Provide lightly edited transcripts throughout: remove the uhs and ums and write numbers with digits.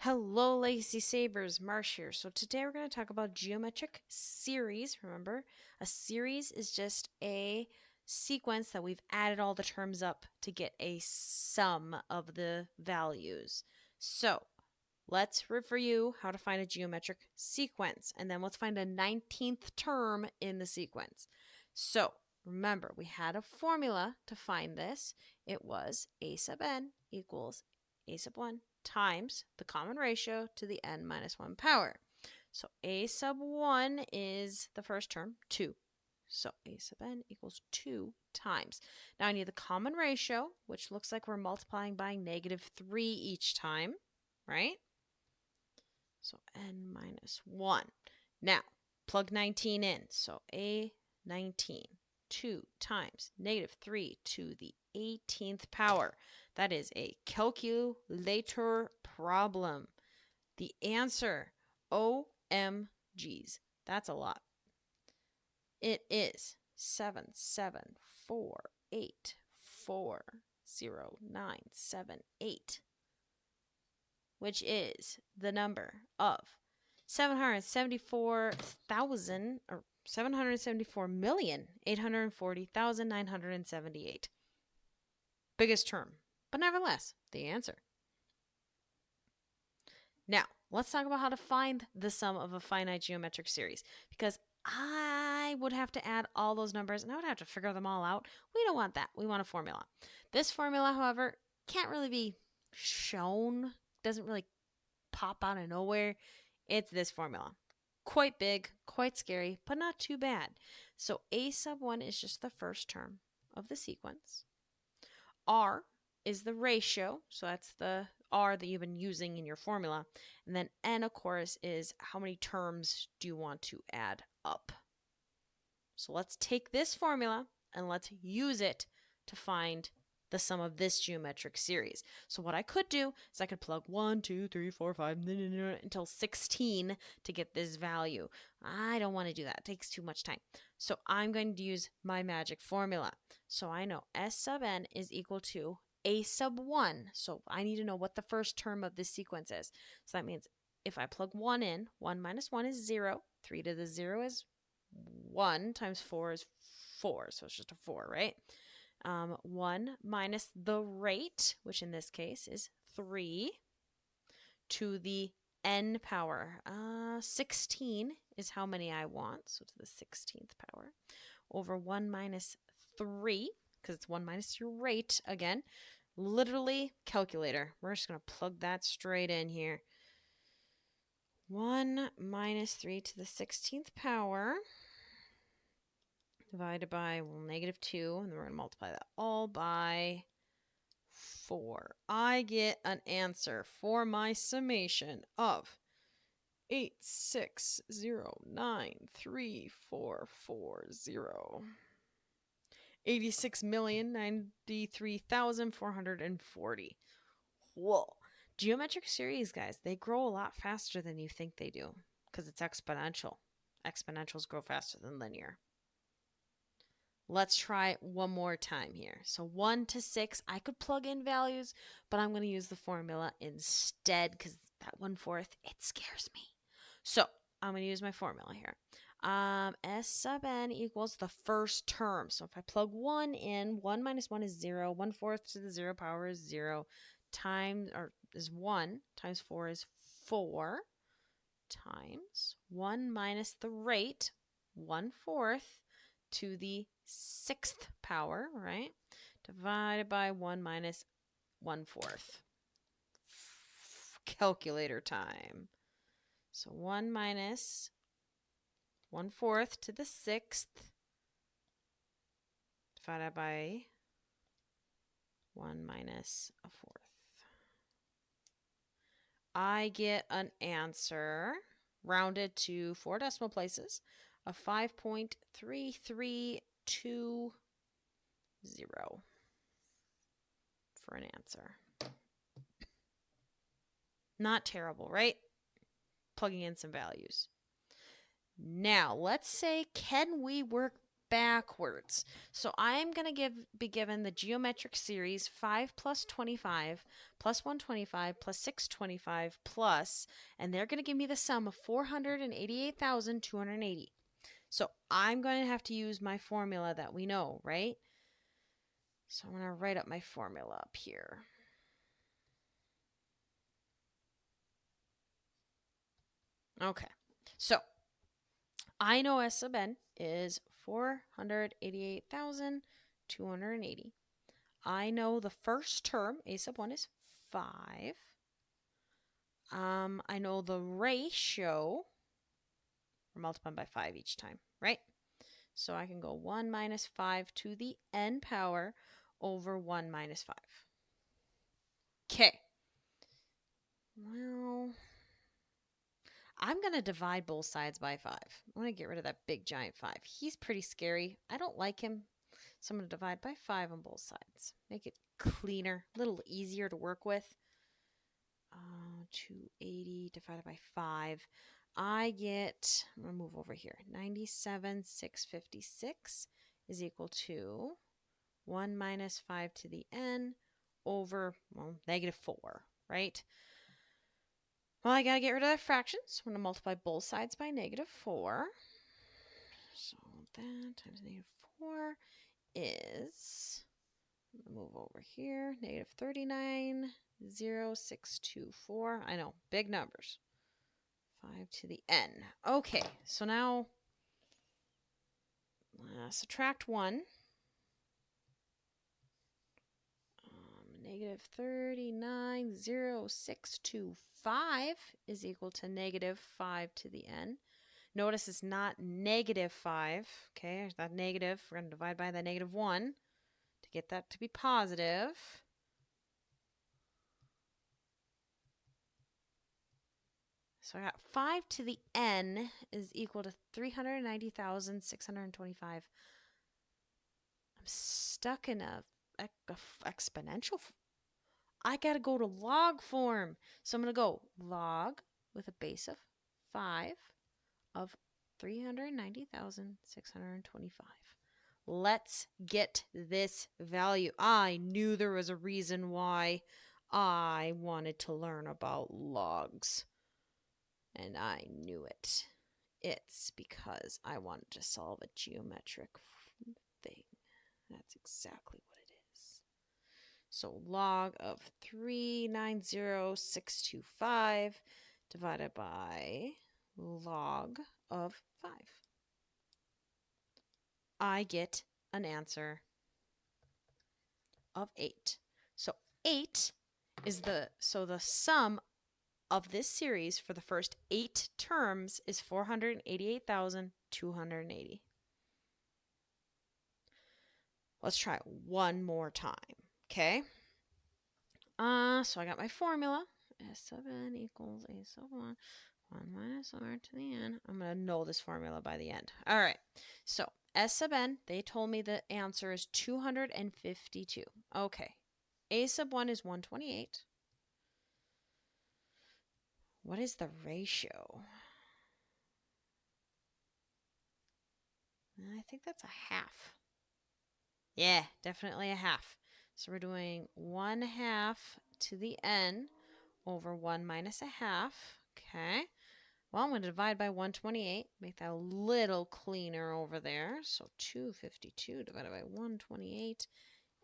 Hello, Legacy Sabers, Marsh here. So today we're going to talk about geometric series. Remember, a series is just a sequence that we've added all the terms up to get a sum of the values. So let's review how to find a geometric sequence, and then let's find a 19th term in the sequence. So remember, we had a formula to find this. It was a sub n equals a sub 1 times the common ratio to the n minus 1 power. So a sub 1 is the first term, 2. So a sub n equals 2 times. Now I need the common ratio, which looks like we're multiplying by -3 each time, right? So n minus 1. Now, plug 19 in. So a 19, 2 times -3 to the 18th power. That is a calculator problem. The answer, OMGs, that's a lot. It is 774840978, which is the number of 774,000 or 774,840,978. Biggest term, but nevertheless, the answer. Now, let's talk about how to find the sum of a finite geometric series, because I would have to add all those numbers and I would have to figure them all out. We don't want that. We want a formula. This formula, however, can't really be shown, doesn't really pop out of nowhere. It's this formula. Quite big, quite scary, but not too bad. So a sub 1 is just the first term of the sequence. R is the ratio, so that's the R that you've been using in your formula. And then N, of course, is how many terms do you want to add up. So let's take this formula and let's use it to find the sum of this geometric series. So what I could do is I could plug 1, 2, 3, 4, 5 until 16 to get this value. I don't want to do that. It takes too much time. So I'm going to use my magic formula. So I know S sub n is equal to a sub 1. So I need to know what the first term of this sequence is. So that means if I plug 1 in, 1 minus 1 is 0. 3 to the 0 is 1 times 4 is 4. So it's just a 4, right? 1 minus the rate, which in this case is 3, to the n power. 16 is how many I want, so to the 16th power, over 1 minus 3, because it's 1 minus your rate again. Literally, calculator. We're just going to plug that straight in here. 1 minus 3 to the 16th power divided by -2, and then we're going to multiply that all by 4. I get an answer for my summation of 8609340. 86,093,440. Whoa. Geometric series, guys, they grow a lot faster than you think they do because it's exponential. Exponentials grow faster than linear. Let's try one more time here. So 1 to 6, I could plug in values, but I'm going to use the formula instead because that 1/4, it scares me. So I'm going to use my formula here. S sub n equals the first term. So if I plug 1 in, 1 minus 1 is 0. 1/4 to the 0 power is 0 times, or is 1 times 4 is 4 times 1 minus the rate, 1/4 to the 6th power, right? Divided by 1 minus 1/4. Calculator time. So 1 minus 1/4 to the 6th divided by 1 minus 1/4. I get an answer rounded to 4 decimal places of 5.3320 for an answer. Not terrible, right? Plugging in some values. Now, let's say, can we work backwards. So I'm going to be given the geometric series 5 plus 25 plus 125 plus 625 plus, and they're going to give me the sum of 488,280. So I'm going to have to use my formula that we know, right? So I'm going to write up my formula up here. Okay, so I know S sub n is 488,280. I know the first term, a sub 1, is 5. I know the ratio, we're multiplying by 5 each time, right? So I can go 1 minus 5 to the n power over 1 minus 5. Okay. Well, I'm going to divide both sides by 5. I'm going to get rid of that big giant 5. He's pretty scary. I don't like him. So I'm going to divide by 5 on both sides. Make it cleaner, a little easier to work with. 280 divided by 5. I get, I'm going to move over here, 97,656 is equal to 1 minus 5 to the n over, well, negative 4, right? Well, I got to get rid of that fraction, so I'm going to multiply both sides by negative 4. So that times negative 4 is, move over here, negative 39,0624. I know, big numbers. 5 to the n. Okay, so now subtract 1. Negative 39,0625 is equal to negative 5 to the n. Notice it's not negative 5. Okay, it's not negative. We're going to divide by the negative 1 to get that to be positive. So I got 5 to the n is equal to 390,625. I'm stuck in a exponential. I got to go to log form. So I'm going to go log with a base of 5 of 390,625. Let's get this value. I knew there was a reason why I wanted to learn about logs. And I knew it. It's because I wanted to solve a geometric thing. That's exactly what it is. So log of 390,625 divided by log of 5. I get an answer of 8. So 8 is the sum of this series for the first 8 terms is 488,280. Let's try it one more time, okay? So I got my formula. S sub n equals a sub 1 minus r to the n. I'm going to know this formula by the end. All right, so S sub n, they told me the answer is 252. Okay, a sub 1 is 128. What is the ratio? I think that's a half. Yeah, definitely a half. So we're doing 1/2 to the n over 1 minus a half. Okay. Well, I'm going to divide by 128. Make that a little cleaner over there. So 252 divided by 128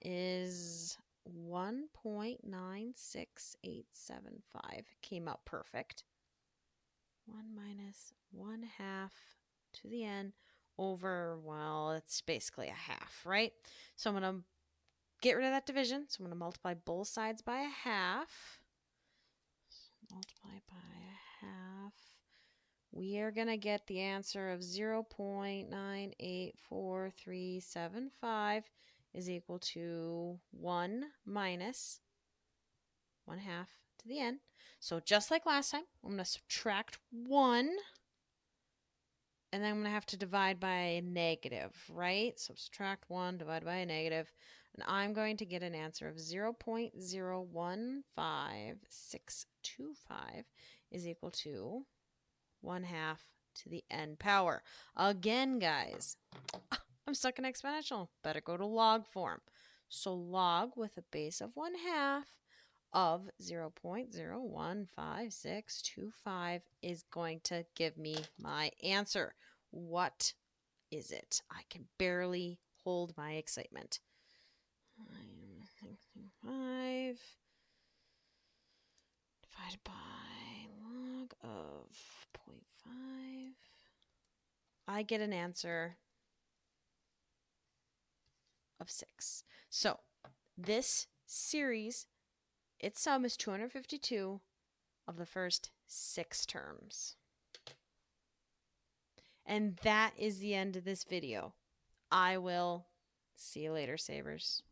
is 1.96875. Came out perfect. 1 minus 1/2 to the n over, well, it's basically a half, right? So I'm going to get rid of that division. So I'm going to multiply both sides by a half. Multiply by a half. We are going to get the answer of 0.984375 is equal to 1 minus 1/2 to the n. So just like last time, I'm going to subtract 1. And then I'm going to have to divide by a negative, right? So subtract 1, divide by a negative. And I'm going to get an answer of 0.015625 is equal to 1/2 to the n power. Again, guys, I'm stuck in exponential. Better go to log form. So log with a base of 1/2 of 0.015625 is going to give me my answer. What is it? I can barely hold my excitement. 5 divided by log of 0.5. I get an answer of 6. So this series, its sum is 252 of the first 6 terms. And that is the end of this video. I will see you later, Savers.